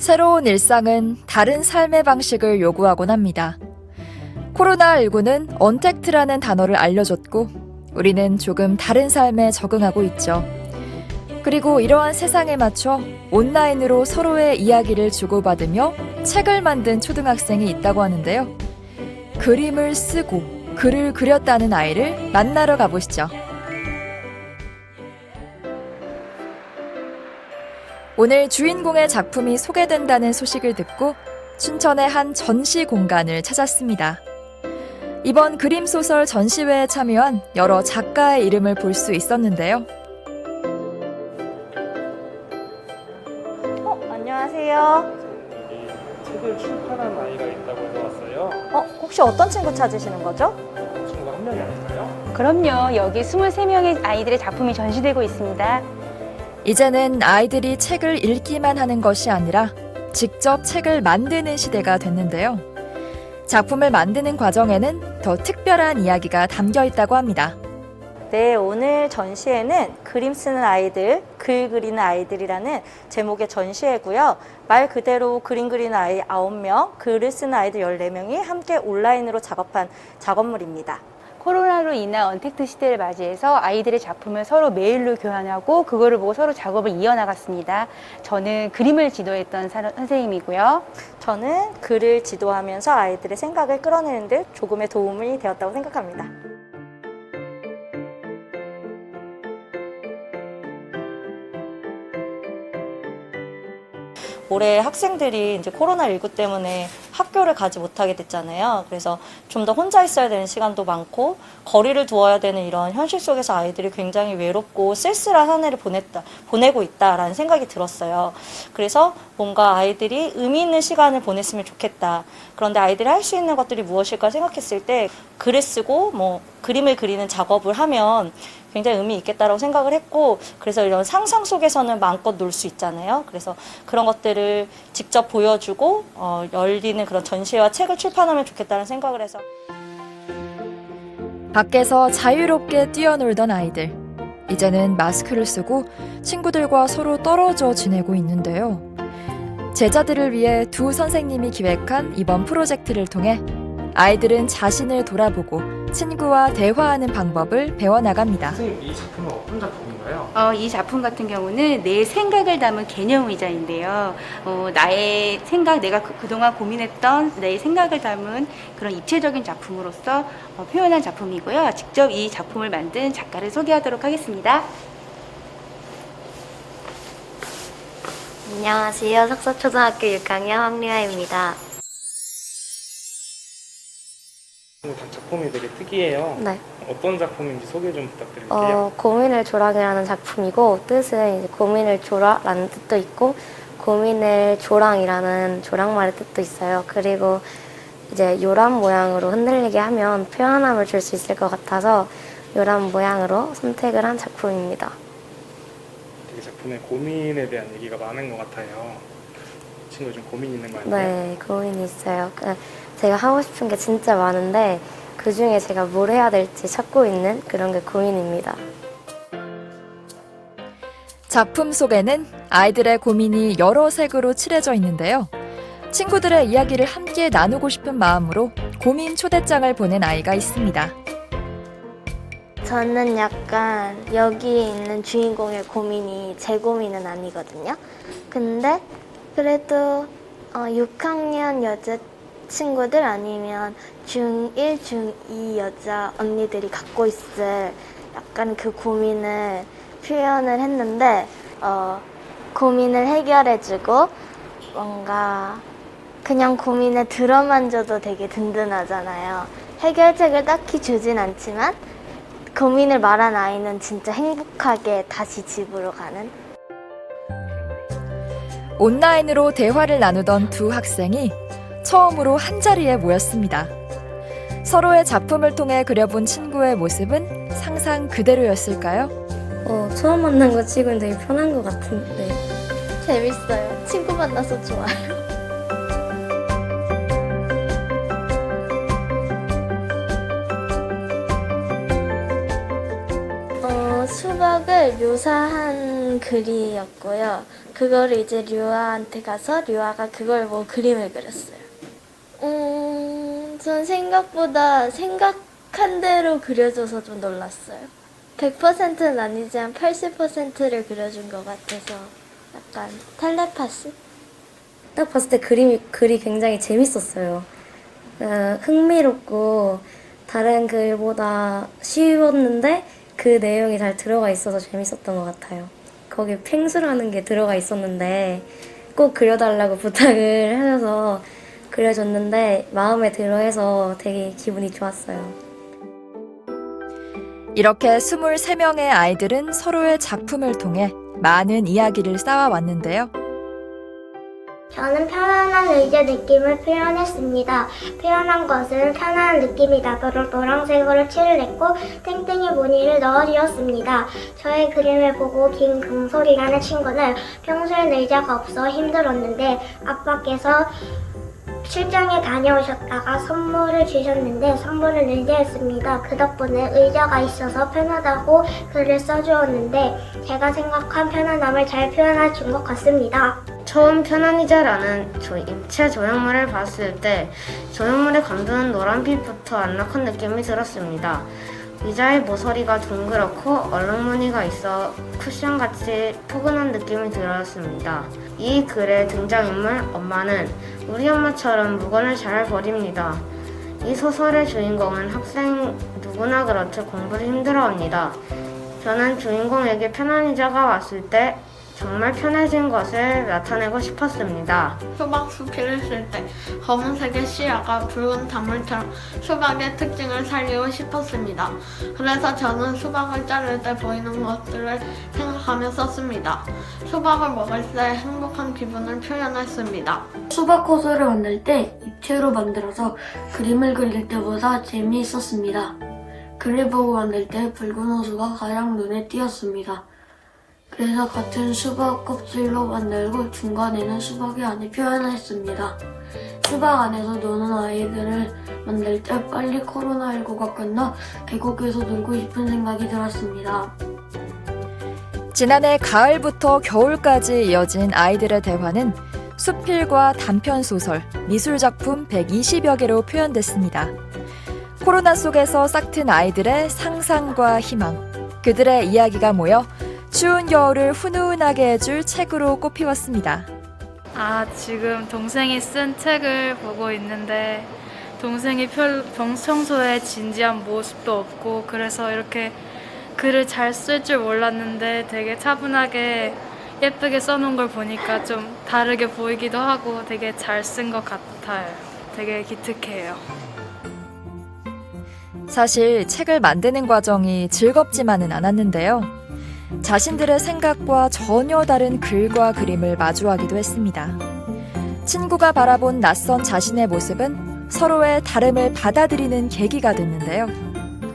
새로운 일상은 다른 삶의 방식을 요구하곤 합니다. 코로나19는 언택트라는 단어를 알려줬고 우리는 조금 다른 삶에 적응하고 있죠. 그리고 이러한 세상에 맞춰 온라인으로 서로의 이야기를 주고받으며 책을 만든 초등학생이 있다고 하는데요. 그림을 쓰고 글을 그렸다는 아이를 만나러 가보시죠. 오늘 주인공의 작품이 소개된다는 소식을 듣고 춘천의 한 전시 공간을 찾았습니다. 이번 그림소설 전시회에 참여한 여러 작가의 이름을 볼 수 있었는데요. 안녕하세요. 책을 출판한 아이가 있다고 해서 왔어요. 혹시 어떤 친구 찾으시는 거죠? 친구가 한 명이 아닐까요? 그럼요. 여기 23명의 아이들의 작품이 전시되고 있습니다. 이제는 아이들이 책을 읽기만 하는 것이 아니라 직접 책을 만드는 시대가 됐는데요. 작품을 만드는 과정에는 더 특별한 이야기가 담겨 있다고 합니다. 네, 오늘 전시회는 그림 쓰는 아이들, 글 그리는 아이들이라는 제목의 전시회고요. 말 그대로 그림 그리는 아이 9명, 글을 쓰는 아이들 14명이 함께 온라인으로 작업한 작업물입니다. 코로나로 인한 언택트 시대를 맞이해서 아이들의 작품을 서로 메일로 교환하고 그거를 보고 서로 작업을 이어나갔습니다. 저는 그림을 지도했던 선생님이고요. 저는 글을 지도하면서 아이들의 생각을 끌어내는 데 조금의 도움이 되었다고 생각합니다. 올해 학생들이 이제 코로나19 때문에 학교를 가지 못하게 됐잖아요. 그래서 좀 더 혼자 있어야 되는 시간도 많고 거리를 두어야 되는 이런 현실 속에서 아이들이 굉장히 외롭고 쓸쓸한 한 해를 보내고 있다라는 생각이 들었어요. 그래서 뭔가 아이들이 의미 있는 시간을 보냈으면 좋겠다. 그런데 아이들이 할 수 있는 것들이 무엇일까 생각했을 때 글을 쓰고 그림을 그리는 작업을 하면 굉장히 의미 있겠다라고 생각을 했고, 그래서 이런 상상 속에서는 마음껏 놀 수 있잖아요. 그래서 그런 것들을 직접 보여주고 열리는 그런 전시회와 책을 출판하면 좋겠다는 생각을 해서. 밖에서 자유롭게 뛰어놀던 아이들. 이제는 마스크를 쓰고 친구들과 서로 떨어져 지내고 있는데요. 제자들을 위해 두 선생님이 기획한 이번 프로젝트를 통해 아이들은 자신을 돌아보고 친구와 대화하는 방법을 배워나갑니다. 선생님, 이 작품은 어떤 작품인가요? 이 작품 같은 경우는 내 생각을 담은 개념 의자인데요. 나의 생각, 내가 그동안 고민했던 내 생각을 담은 그런 입체적인 작품으로서 표현한 작품이고요. 직접 이 작품을 만든 작가를 소개하도록 하겠습니다. 안녕하세요. 석서초등학교 6학년 황리아입니다. 작품이 되게 특이해요. 네. 어떤 작품인지 소개 좀 부탁드릴게요. 고민을 조랑이라는 작품이고, 뜻은 이제 고민을 조라라는 뜻도 있고, 고민을 조랑이라는 조랑말의 뜻도 있어요. 그리고 이제 요람 모양으로 흔들리게 하면 표현함을 줄 수 있을 것 같아서 요람 모양으로 선택을 한 작품입니다. 되게 작품에 고민에 대한 얘기가 많은 것 같아요. 친구 좀 고민 있는 거 아니에요? 네, 고민이 있어요. 제가 하고 싶은 게 진짜 많은데 그 중에 제가 뭘 해야 될지 찾고 있는 그런 게 고민입니다. 작품 속에는 아이들의 고민이 여러 색으로 칠해져 있는데요. 친구들의 이야기를 함께 나누고 싶은 마음으로 고민 초대장을 보낸 아이가 있습니다. 저는 약간 여기 있는 주인공의 고민이 제 고민은 아니거든요. 근데 그래도 6학년 여자 친구들 아니면 중1, 중2 여자 언니들이 갖고 있을 약간 그 고민을 표현을 했는데 고민을 해결해주고 뭔가 그냥 고민을 들어만 줘도 되게 든든하잖아요. 해결책을 딱히 주진 않지만 고민을 말한 아이는 진짜 행복하게 다시 집으로 가는. 온라인으로 대화를 나누던 두 학생이 처음으로 한자리에 모였습니다. 서로의 작품을 통해 그려본 친구의 모습은 상상 그대로였을까요? 처음 만난 거 치고는 되게 편한 것 같은데 재밌어요. 친구 만나서 좋아요. 수박을 묘사한 글이었고요. 그거를 이제 류아한테 가서 류아가 그걸 보고 그림을 그렸어요. 전 생각보다 생각한 대로 그려줘서 좀 놀랐어요. 100%는 아니지만 80%를 그려준 것 같아서 약간 텔레파시? 딱 봤을 때 글이 굉장히 재밌었어요. 흥미롭고 다른 글보다 쉬웠는데 그 내용이 잘 들어가 있어서 재밌었던 것 같아요. 거기 펭수라는 게 들어가 있었는데 꼭 그려달라고 부탁을 하셔서 그려줬는데 마음에 들어해서 되게 기분이 좋았어요. 이렇게 23명의 아이들은 서로의 작품을 통해 많은 이야기를 쌓아왔는데요. 저는 편안한 의자 느낌을 표현했습니다. 표현한 것은 편안한 느낌이 나도록 노란색으로 칠을 했고 땡땡이 무늬를 넣어주었습니다. 저의 그림을 보고 김금솔이라는 친구는 평소엔 의자가 없어 힘들었는데 아빠께서 출장에 다녀오셨다가 선물을 주셨는데 선물은 의자였습니다. 그 덕분에 의자가 있어서 편하다고 글을 써주었는데 제가 생각한 편안함을 잘 표현해 준 것 같습니다. 처음 편안의자라는 입체 조형물을 봤을 때 조형물의 감도는 노란빛부터 안락한 느낌이 들었습니다. 의자의 모서리가 둥그렇고 얼룩무늬가 있어 쿠션같이 포근한 느낌이 들었습니다. 이 글의 등장인물 엄마는 우리 엄마처럼 물건을 잘 버립니다. 이 소설의 주인공은 학생 누구나 그렇듯 공부를 힘들어합니다. 저는 주인공에게 편안의자가 왔을 때 정말 편해진 것을 나타내고 싶었습니다. 수박 수필을 쓸 때 검은색의 시야가 붉은 단물처럼 수박의 특징을 살리고 싶었습니다. 그래서 저는 수박을 자를 때 보이는 것들을 생각하며 썼습니다. 수박을 먹을 때 행복한 기분을 표현했습니다. 수박 호수를 만들 때 입체로 만들어서 그림을 그릴 때보다 재미있었습니다. 글을 보고 만들 때 붉은 호수가 가장 눈에 띄었습니다. 그래서 같은 수박 껍질로 만들고 중간에는 수박이 안에 표현했습니다. 수박 안에서 노는 아이들을 만들 때 빨리 코로나19가 끝나 계곡에서 놀고 싶은 생각이 들었습니다. 지난해 가을부터 겨울까지 이어진 아이들의 대화는 수필과 단편소설, 미술작품 120여 개로 표현됐습니다. 코로나 속에서 싹튼 아이들의 상상과 희망, 그들의 이야기가 모여 추운 겨울을 훈훈하게 해줄 책으로 꼽히었습니다. 지금 동생이 쓴 책을 보고 있는데 동생이 평소에 진지한 모습도 없고 그래서 이렇게 글을 잘 쓸 줄 몰랐는데 되게 차분하게 예쁘게 써놓은 걸 보니까 좀 다르게 보이기도 하고 되게 잘 쓴 것 같아요. 되게 기특해요. 사실 책을 만드는 과정이 즐겁지만은 않았는데요. 자신들의 생각과 전혀 다른 글과 그림을 마주하기도 했습니다. 친구가 바라본 낯선 자신의 모습은 서로의 다름을 받아들이는 계기가 됐는데요.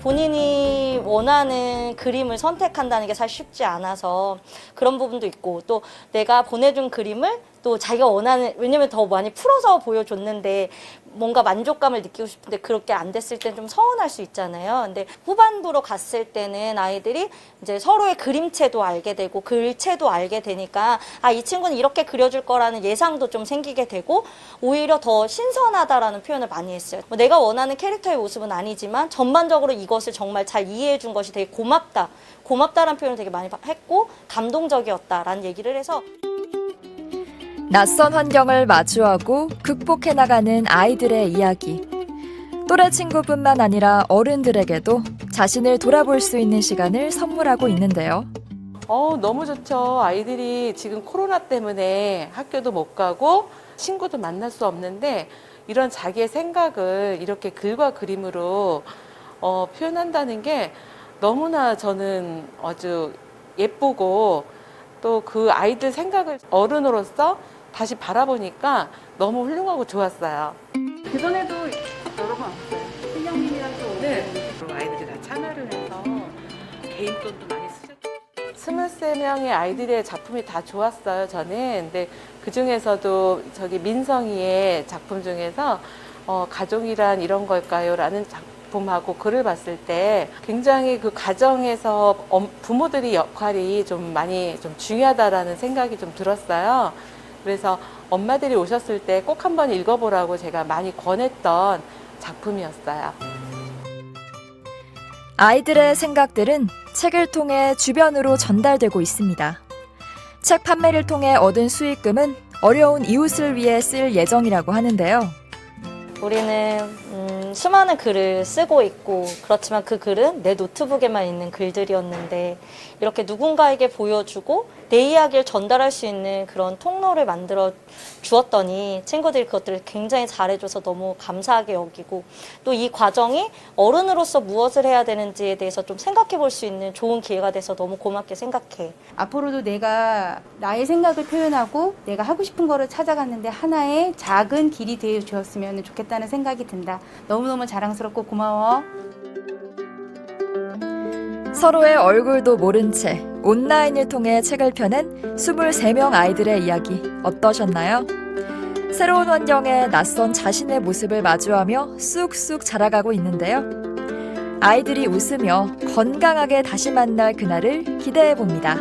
본인이 원하는 그림을 선택한다는 게 사실 쉽지 않아서 그런 부분도 있고 또 내가 보내준 그림을 또 자기가 원하는 왜냐면 더 많이 풀어서 보여줬는데 뭔가 만족감을 느끼고 싶은데 그렇게 안 됐을 때는 좀 서운할 수 있잖아요. 근데 후반부로 갔을 때는 아이들이 이제 서로의 그림체도 알게 되고 글체도 알게 되니까 이 친구는 이렇게 그려줄 거라는 예상도 좀 생기게 되고 오히려 더 신선하다라는 표현을 많이 했어요. 내가 원하는 캐릭터의 모습은 아니지만 전반적으로 이것을 정말 잘 이해해 준 것이 되게 고맙다라는 표현을 되게 많이 했고 감동적이었다라는 얘기를 해서 낯선 환경을 마주하고 극복해 나가는 아이들의 이야기. 또래 친구뿐만 아니라 어른들에게도 자신을 돌아볼 수 있는 시간을 선물하고 있는데요. 너무 좋죠. 아이들이 지금 코로나 때문에 학교도 못 가고 친구도 만날 수 없는데 이런 자기의 생각을 이렇게 글과 그림으로 표현한다는 게 너무나 저는 아주 예쁘고 또 그 아이들 생각을 어른으로서 다시 바라보니까 너무 훌륭하고 좋았어요. 그전에도 여러 번 왔어요. 신영님이랑 또 네. 아이들이 다 참여를 해서 개인 돈도 많이 쓰셨죠. 23명의 아이들의 작품이 다 좋았어요, 저는. 근데 그 중에서도 저기 민성이의 작품 중에서 가족이란 이런 걸까요? 라는 작품하고 글을 봤을 때 굉장히 그 가정에서 부모들의 역할이 좀 많이 좀 중요하다라는 생각이 좀 들었어요. 그래서 엄마들이 오셨을 때 꼭 한번 읽어보라고 제가 많이 권했던 작품이었어요. 아이들의 생각들은 책을 통해 주변으로 전달되고 있습니다. 책 판매를 통해 얻은 수익금은 어려운 이웃을 위해 쓸 예정이라고 하는데요. 우리는 수많은 글을 쓰고 있고 그렇지만 그 글은 내 노트북에만 있는 글들이었는데 이렇게 누군가에게 보여주고 내 이야기를 전달할 수 있는 그런 통로를 만들어 주었더니 친구들이 그것들을 굉장히 잘해줘서 너무 감사하게 여기고 또 이 과정이 어른으로서 무엇을 해야 되는지에 대해서 좀 생각해 볼 수 있는 좋은 기회가 돼서 너무 고맙게 생각해. 앞으로도 내가 나의 생각을 표현하고 내가 하고 싶은 거를 찾아갔는데 하나의 작은 길이 되어 주었으면 좋겠다는 생각이 든다. 너무너무 자랑스럽고 고마워. 서로의 얼굴도 모른 채 온라인을 통해 책을 펴낸 23명 아이들의 이야기 어떠셨나요? 새로운 환경에 낯선 자신의 모습을 마주하며 쑥쑥 자라가고 있는데요. 아이들이 웃으며 건강하게 다시 만날 그날을 기대해 봅니다.